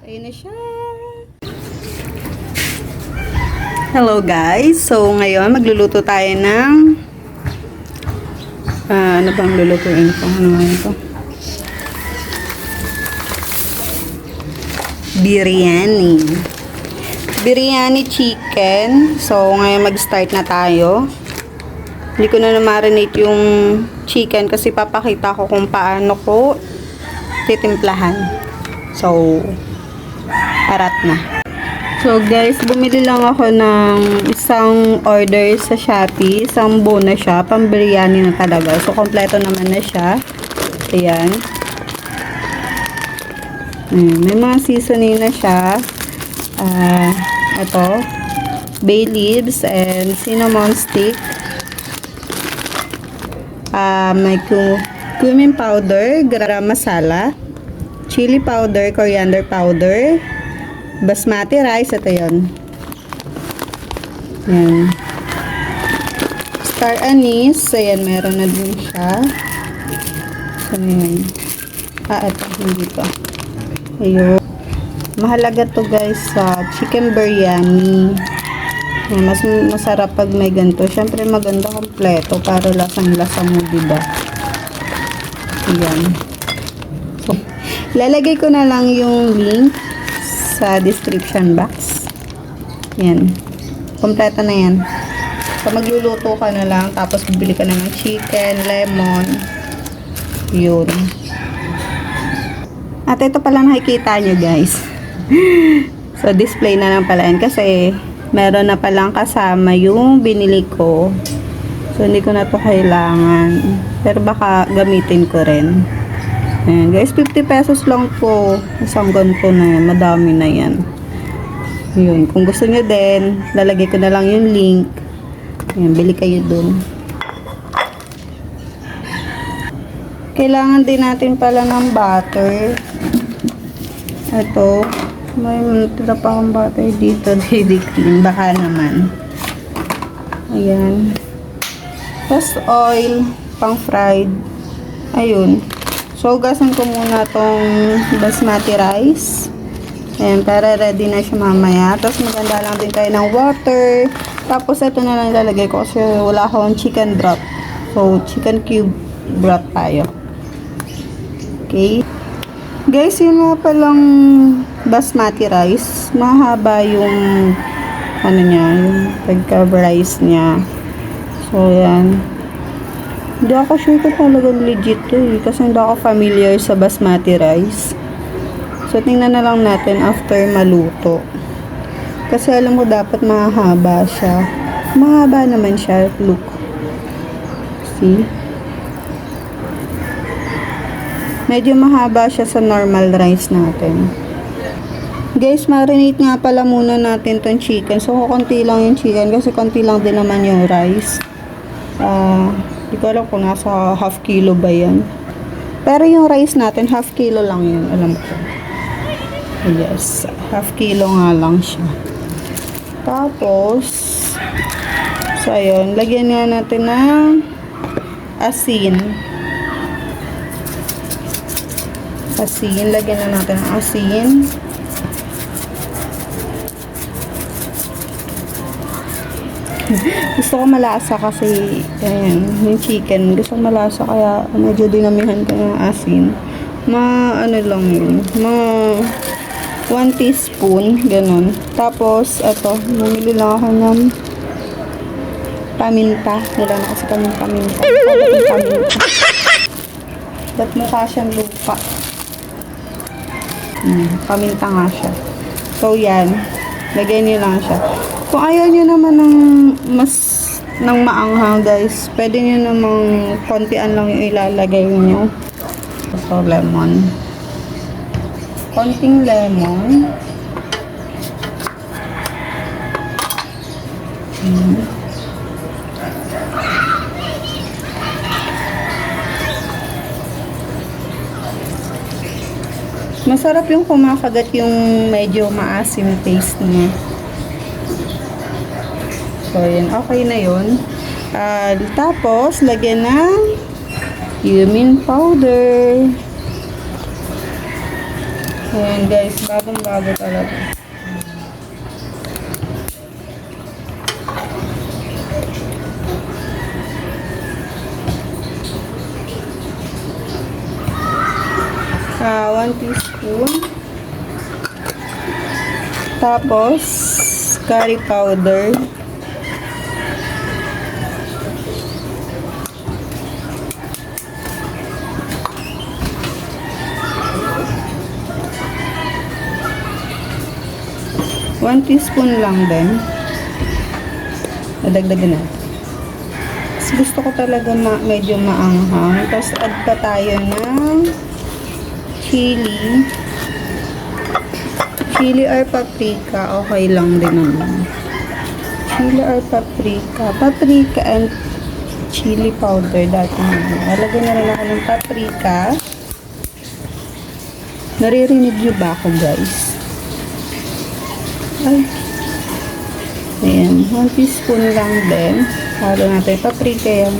Ayun na siya. Hello guys. So ngayon magluluto tayo ng ano bang lulutuin ko? Ano nga ito? Biryani. Biryani chicken. So ngayon mag-start na tayo. Hindi ko na na-marinate yung chicken kasi papakita ko kung paano ko titimplahan. So arat na. So guys, bumili lang ako ng isang order sa Shopee. Isang buo na siya. Pang biryani na talaga. So kompleto naman na siya. Ayan. May mga seasoning na siya. Ito. Bay leaves and cinnamon stick. May cumin powder, garam masala, chili powder, coriander powder, basmati rice, ito yun. Ayan. Star anise, ayan, meron na din siya. So, ayan. Ito, hindi to. Ayun. Mahalaga to guys sa chicken biryani. Ayan, mas masarap pag may ganito. Siyempre maganda kompleto para lasang-lasa mo, diba? Ayan. So, lalagay ko na lang yung link sa description box. Yan. Kompleto na yan. So, magluluto ka na lang. Tapos, bibili ka na ng chicken, lemon. Yun. At ito pala nakikita nyo, guys. So, display na lang pala yan. Kasi, meron na palang kasama yung binili ko. So, hindi ko na to kailangan. Pero baka gamitin ko rin. Ayan, guys, 50 pesos lang po. Isang ganito na yan. Madami na yan. Yun. Kung gusto nyo din, lalagay ko na lang yung link. Ayan, bili kayo dun. Kailangan din natin pala ng butter. Ito. May tira pa akong butter dito. Didi clean. Baka naman. Ayan. Tapos oil. Pang fried. Ayun. So, gasan ko muna tong basmati rice. Ayan, para ready na siya mamaya. Tapos, maganda lang din tayo ng water. Tapos, ito na lang ilalagay ko kasi wala akong chicken broth. So, chicken cube broth tayo. Okay. Guys, yun nga palang basmati rice. Mahaba yung ano niya, yung pagka-rice niya. So, ayan. Hindi ako sure kung talagang legit to eh. Kasi hindi ako familiar sa basmati rice. So, tingnan na lang natin after maluto. Kasi alam mo dapat mahaba siya. Mahaba naman siya. Look. See? Medyo mahaba siya sa normal rice natin. Guys, marinate nga pala muna natin tong chicken. So, konti lang yung chicken kasi konti lang din naman yung rice. Hindi ko alam kung nasa half kilo ba yan. Pero yung rice natin, half kilo lang yun. Alam ko. Yes. Half kilo nga lang siya. Tapos, so ayun. Lagyan nga natin ng asin. Asin. Lagyan na natin ng asin. Gusto ko malasa kasi ayan, yung chicken gusto ko malasa kaya medyo dinamihan ko ng asin. Ano lang yun, 1 teaspoon ganun. Tapos eto, bumili lang ako ng paminta. Wala na kasi kami paminta. Ba't mukha siyang lupa? Paminta nga siya. So yan, lagyan niyo lang siya. Kung ayaw nyo naman ng maanghang guys, pwede nyo namang kontian lang yung ilalagay nyo. So, lemon. Konting lemon. Masarap yung kumakagat yung medyo maasim taste niya. So, yun. Okay na yun. Tapos, lagyan ng cumin powder. Ayan guys, bagong-bago talaga. Ah, 1 teaspoon. Tapos, curry powder. One teaspoon lang din. Nadagdagan na. Tapos gusto ko talaga medyo maanghang. Tapos add pa tayo ng chili. Chili or paprika. Okay lang din naman. Chili or paprika. Paprika and chili powder. Dati naman. Nalagyan na rin ako ng paprika. Naririnig niyo ba ako guys? Ay. Ayan. 1 teaspoon lang din. Halo natin. Paprika yan.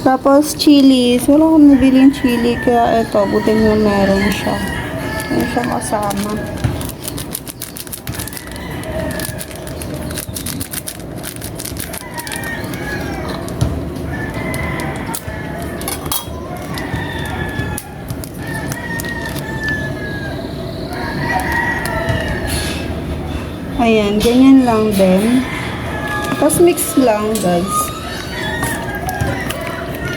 Tapos, chilies. Wala akong nabiling chili. Kaya ito, buti mo meron siya. Meron siyang kasama. Ayan, ganyan lang din. Tapos mix lang, guys.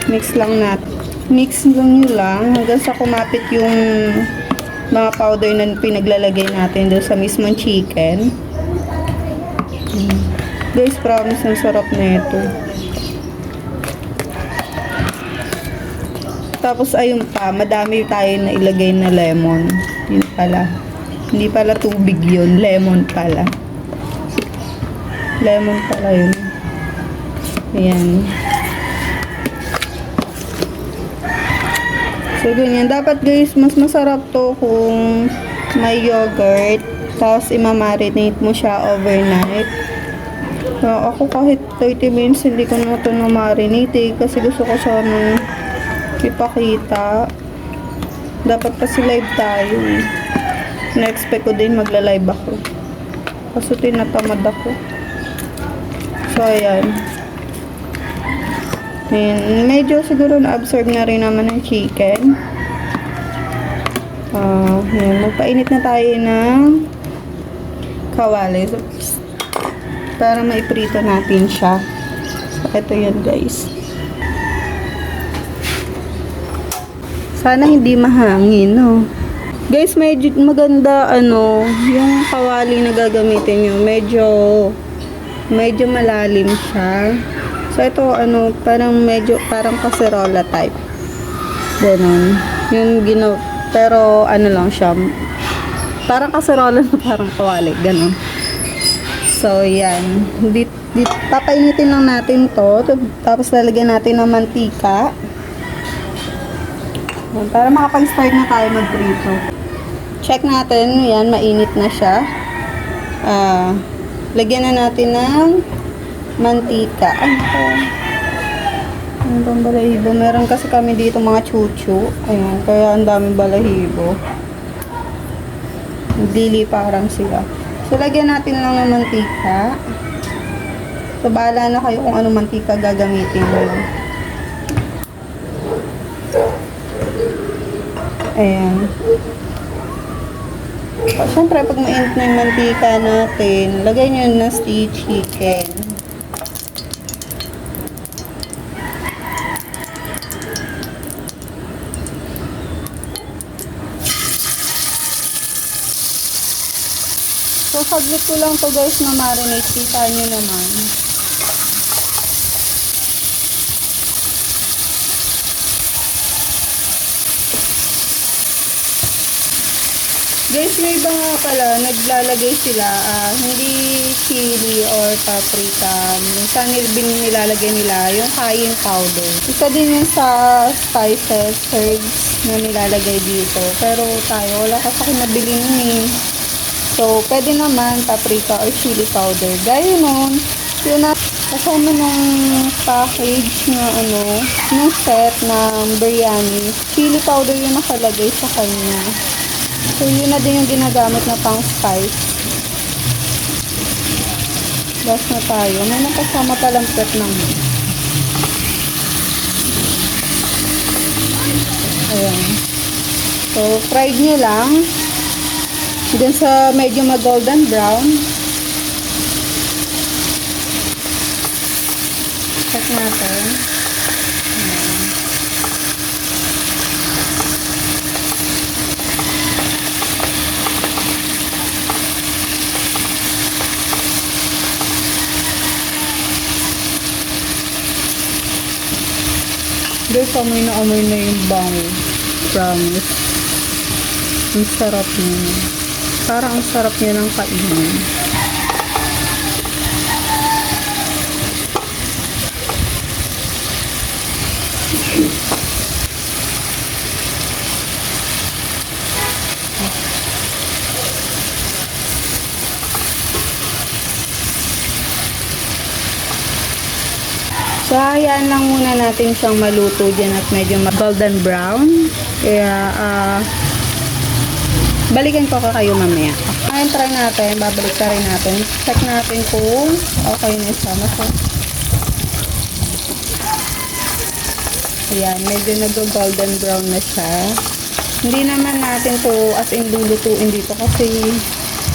Mix lang natin. Mix lang nyo lang hanggang sa kumapit yung mga powder na pinaglalagay natin doon sa mismong chicken. Guys, promise ang sarap na ito. Tapos ayun pa, madami tayo na ilagay na lemon. Yun pala. Hindi pala tubig yun. Lemon pala. Lemon pala yun. Ayan. So, ganyan. Dapat guys, mas masarap to kung may yogurt. Tapos, imamarinate mo siya overnight. So, ako kahit 30 minutes, hindi ko na ito na-marinate kasi gusto ko siya nang ipakita. Dapat kasi live tayo eh. Na-expect ko din magla-live ako. Kaso tinatamad ako. So, ayan. Ayan. Medyo siguro na-absorb na rin naman ng chicken. Ayan. Magpainit na tayo ng kawali. So, para maiprito natin siya. So, ito yun guys. Sana hindi mahangin, no? Guys, medyo maganda, yung kawali na gagamitin nyo. Medyo malalim siya. So, ito, parang kaserola type. Ganon. Pero, lang siya. Parang kaserola na parang kawali. Ganon. So, yan. Papainitin lang natin to. Tapos, lalagyan natin ng mantika. Para makapag-start na tayo magprito. Check natin. Yan, mainit na siya. Lagyan na natin ng mantika. Ano bang balahibo? Meron kasi kami dito mga chuchu. Ayan, kaya ang daming balahibo. Nagliliparang sila. So, lagyan natin lang ng mantika. So, bahala na kayo kung anong mantika gagamitin mo. Ayan. Siyempre, pag mainit na yung mantika natin, lagay nyo na stewed chicken. So, saglit ko lang to guys na marinate. Kita nyo naman. Guys, may iba nga pala, naglalagay sila, hindi chili or paprika. Minsan nilalagay nila yung cayenne powder. Isa din yun sa spices, herbs na nilalagay dito. Pero tayo, wala kasi ako nabili nun eh. So, pwede naman paprika or chili powder. Gaya nun. Yun na, kasama ng package na nung set ng biryani. Chili powder yung nakalagay sa kanya. So, yun na din yung ginagamit na pang spice. Last na tayo. May nakasama palang prep naman. Ayan. So, fried nyo lang. Diyan sa medyo mag-golden brown. Check natin. Ayan. Guys, amoy na yung bango. Promise. Ang sarap niya. Parang ang sarap niya ng kainin. So, hayaan lang muna natin siyang maluto dyan at medyo golden brown. Kaya, balikan ko kayo mamaya. Ngayon, try natin. Babalik ka rin natin. Check natin kung okay na siya. Ayan, medyo nag-golden brown na siya. Hindi naman natin to as in lulutuin dito kasi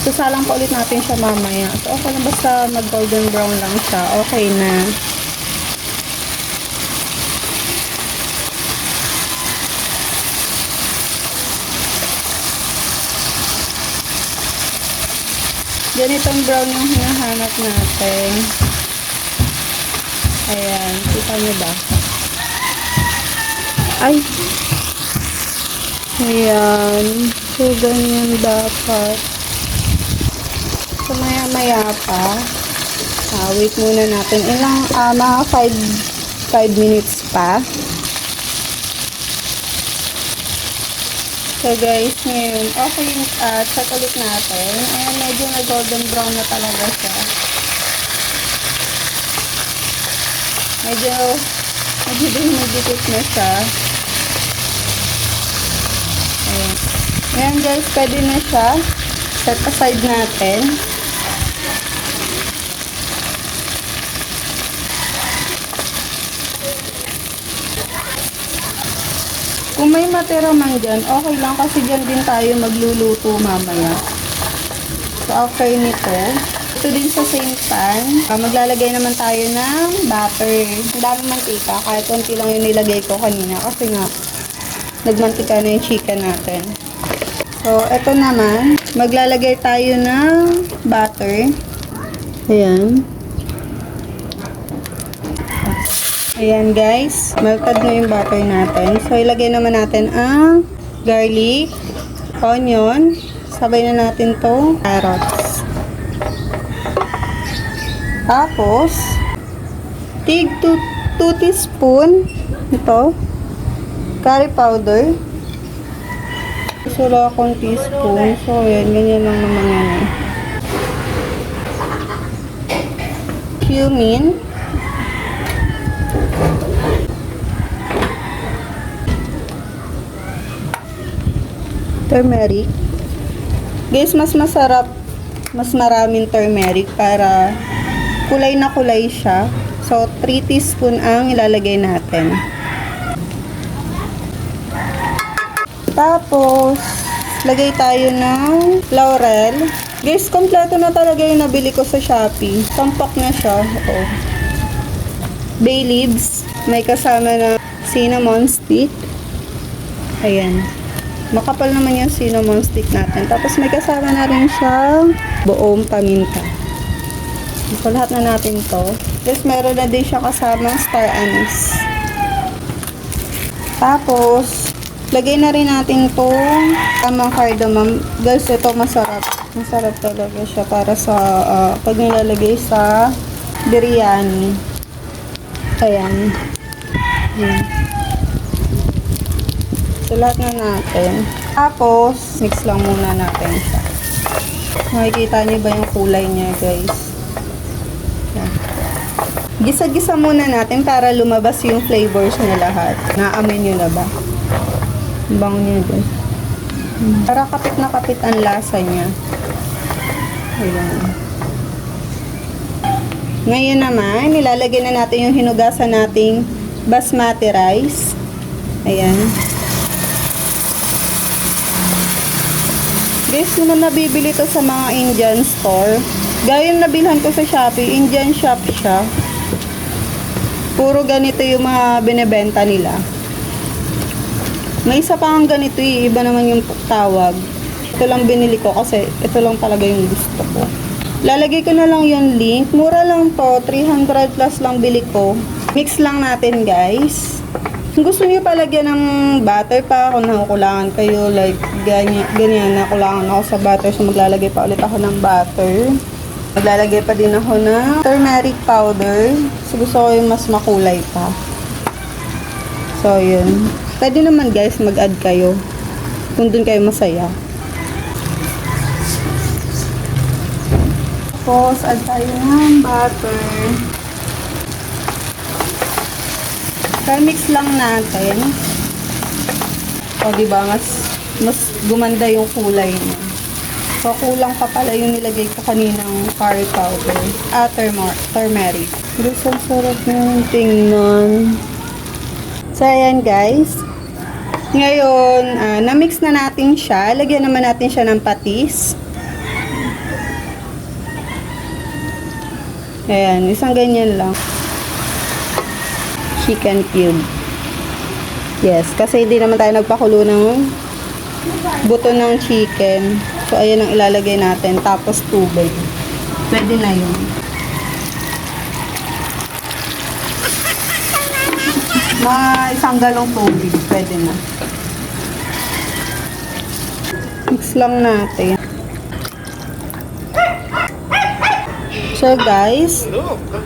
sasalang pa ulit natin siya mamaya. So, okay lang basta mag-golden brown lang siya. Okay na. Ganitong brown yung hinahanap natin. Ayan. Kita nyo ba? Ay! Ayan. So, ganyan dapat. So, maya-maya pa. Wait muna natin. Ilang, mga 5 minutes pa. So guys, ngayon, okay, check ulit natin. Ayan, medyo na golden brown na talaga siya. Medyo dumidikit na siya. Ayan. Ayan guys, pwede na siya. Set aside natin. Kung may matira man dyan, okay lang kasi dyan din tayo magluluto mamaya. So, after nito, ito din sa same pan, maglalagay naman tayo ng butter. Ang daming mantika, kahit konti lang yung nilagay ko kanina kasi nga, nagmantika na yung chicken natin. So, ito naman, maglalagay tayo ng butter. Ayan. Ayan guys, melted na yung butter natin. So, ilagay naman natin ang garlic, onion, sabay na natin to carrots. Tapos, tig 2 teaspoon ito, curry powder. Wala akong teaspoon. So, ayan, ganyan lang naman yan. Cumin. Turmeric. Guys, mas masarap, mas maraming turmeric para kulay na kulay siya. So, 3 teaspoon ang ilalagay natin. Tapos, lagay tayo ng laurel. Guys, kompleto na talaga yung nabili ko sa Shopee. Sampak na siya. Oo. Bay leaves. May kasama na cinnamon stick. Ayan. Makapal naman yung cinnamon stick natin. Tapos may kasama na rin siyang buong paminta. So, lahat na natin to. Tapos meron na din siya kasamang star anise. Tapos, lagay na rin natin itong tamang cardamom. Guys, ito masarap. Masarap talaga siya para sa pag nilalagay sa biryani. Ayan. Ayan. So, lahat na natin. Tapos, mix lang muna natin siya. Makikita niyo ba yung kulay niya, guys? Yan. Gisa-gisa muna natin para lumabas yung flavors na lahat. Naamoy nyo na ba? Bang niya din. Para kapit na kapit ang lasa niya. Ayan. Ngayon naman, nilalagay na natin yung hinugasan nating basmati rice. Ayan. Guys, naman nabibili to sa mga Indian store. Gaya yung nabilhan ko sa Shopee, Indian shop siya. Puro ganito yung mga binebenta nila. May isa pa ang ganito iba naman yung tawag. Ito lang binili ko kasi ito lang talaga yung gusto ko. Lalagay ko na lang yung link. Mura lang to, 300 plus lang bili ko. Mix lang natin guys. Kung gusto niyo palagyan ng butter pa, kung nakukulangan kayo, like ganyan, nakulangan ako sa butter, so maglalagay pa ulit ako ng butter. Maglalagay pa din ako ng turmeric powder. So, gusto ko yung mas makulay pa. So, yun. Pwede naman guys, mag-add kayo. Kung dun kayo masaya. Tapos, add tayo ng butter. Mix lang natin. O, diba? Mas gumanda yung kulay niya. So, kulang pa pala yung nilagay ko kaninang curry powder. Turmeric. Gusto sarap nyung tingnan. So, ayan guys. Ngayon, na-mix na natin siya. Lagyan naman natin siya ng patis. Ayan, isang ganyan lang. Chicken cube. Yes, kasi hindi naman tayo nagpakulo ng buto ng chicken. So, ayan ang ilalagay natin. Tapos, tubig. Pwede na yun. Mga isang galong tubig. Pwede na. Mix lang natin. So, guys,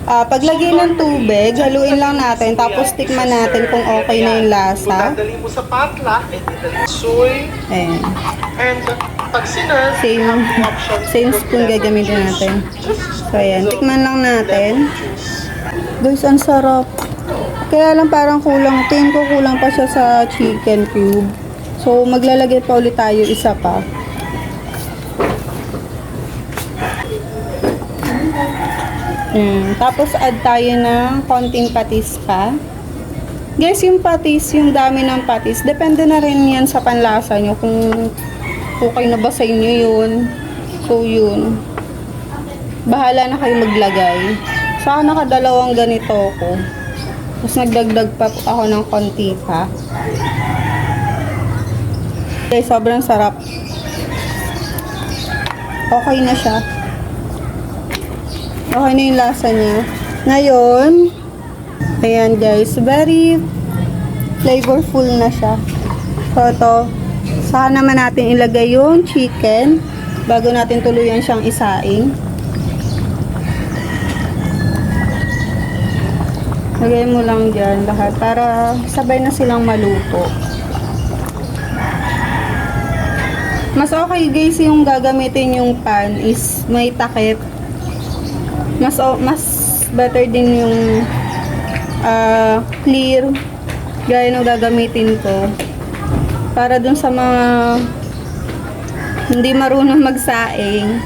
paglagay ng tubig, haluin lang natin. Tapos, tikman natin kung okay na yung lasa. Dadali mo sa patla, soy, Ayan. and pag sinerve, Same spoon gagamitin natin. So, ayan. Tikman lang natin. Guys, ang sarap. Kaya lang parang kulang. Tingin ko kulang pa siya sa chicken cube. So, maglalagay pa ulit tayo isa pa. Tapos, add tayo ng konting patis pa. Guys, yung patis, yung dami ng patis, depende na rin yan sa panlasa nyo kung okay na ba sa inyo yun. So, yun. Bahala na kayo maglagay. Saka nakadalawang ganito ko. Tapos, nagdagdag pa ako ng konti pa. Guys, sobrang sarap. Okay na siya. Okay na yung lasa niya. Ngayon, ayan guys, very flavorful na siya. So, ito, saka naman natin ilagay yung chicken bago natin tuluyan siyang isaing. Lagay mo lang dyan lahat para sabay na silang maluto. Mas okay guys yung gagamitin yung pan is may takip. Mas better din yung clear gaya nung gagamitin ko para dun sa mga hindi marunong magsaing.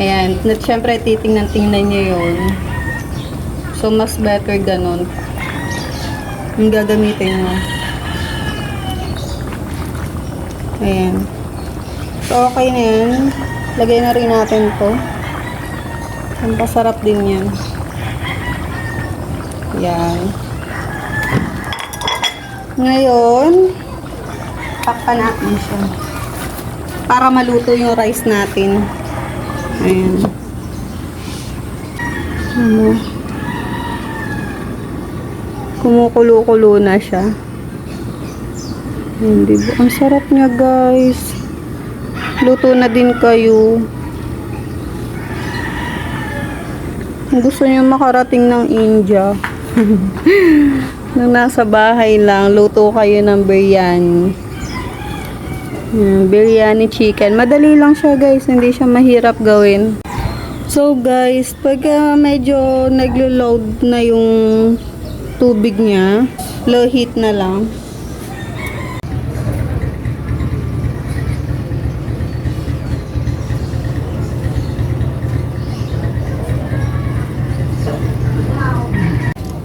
Ayan, syempre titingnan nyo yun. So mas better ganun yung gagamitin mo. Ayan, so okay na yan. Lagay na rin natin to. Ang pasarap din yan. Yan. Ngayon, takpan natin siya. Para maluto yung rice natin. Ayan. Ano? Kumukulo-kulo na siya. Ayan, diba? Ang sarap niya guys. Luto na din kayo. Kung gusto niyo makarating ng India, nang nasa bahay lang, luto kayo ng biryani. Biryani chicken. Madali lang siya guys, hindi siya mahirap gawin. So guys, pag medyo naglo-load na yung tubig niya, low heat na lang.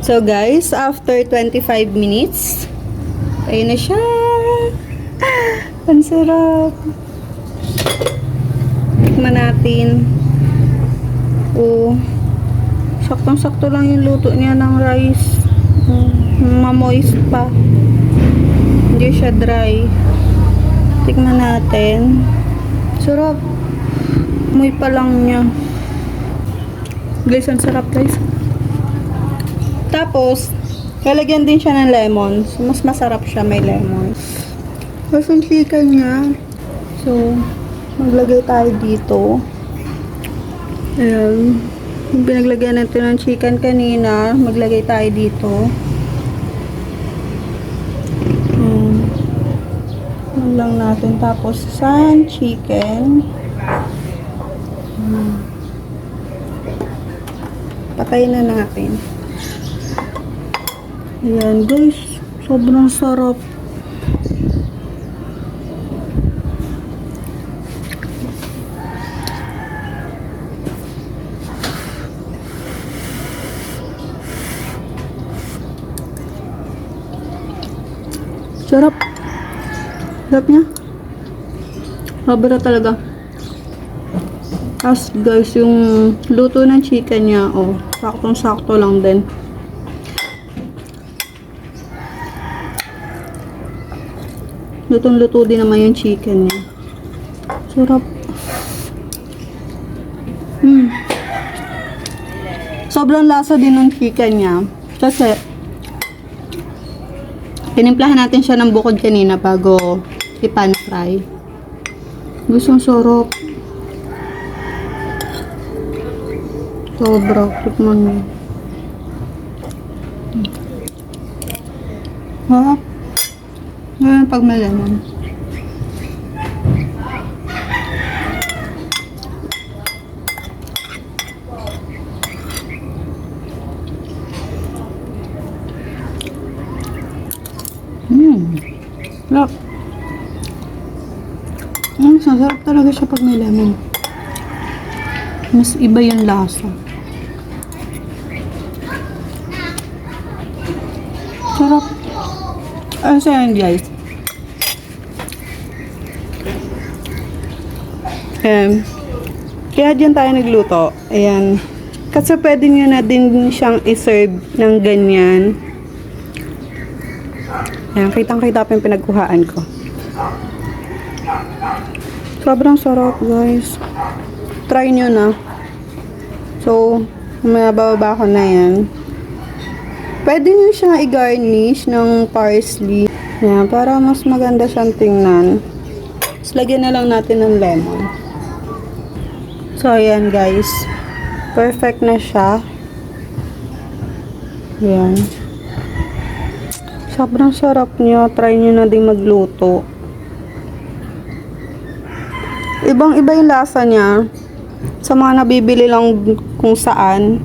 So guys, after 25 minutes, ayun na siya. Ang sarap. Tikman natin. Oh, saktong-sakto lang yung luto niya ng rice. Mamoist pa. Hindi siya dry. Tikman natin. Sarap. Muy pa lang niya. Guys, ang sarap guys. Tapos, lalagyan din siya ng lemon. So, mas masarap siya may lemon. Tapos, ang chicken niya. So, maglagay tayo dito. Ayan. Yung pinaglagyan natin ng chicken kanina, maglagay tayo dito. Yan lang natin. Tapos, san chicken. Patayin na natin. Ayan guys, sobrang sarap. Sarap. Sarap niya. Sobra talaga. As guys, yung luto ng chicken niya, oh, saktong-sakto lang din. Lutong-luto din naman yung chicken niya. Sarap. Sobrang lasa din ng chicken niya. Kasi, tinimplahan natin siya ng bukod kanina bago i-pan fry. Gustong sarap. Sobra. Tikman mo. Ha? Ngayon pag may lemon. Sarap. Sarap talaga siya pag may lemon. Mas iba yung lasa. Sarap. Ano sa yan guys? Kaya dyan tayo nagluto. Ayan. Kasi pwede nyo na din siyang iserve ng ganyan. Ayan, kitang-kita pa yung pinagkuhaan ko. Sobrang sarap guys. Try nyo na. So, may bababa ko na yan. Pwede nyo siyang i-garnish ng parsley. Ayan, para mas maganda siyang tingnan. Tapos lagyan na lang natin ng lemon. So, ayan guys. Perfect na siya. Ayan. Sobrang sarap niya. Try nyo na din magluto. Ibang-iba yung lasa niya. Sa mga nabibili lang kung saan.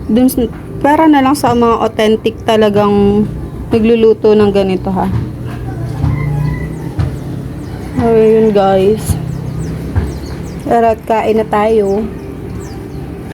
Dun, para na lang sa mga authentic talagang nagluluto ng ganito ha. Ayun guys. Tara, kain na tayo.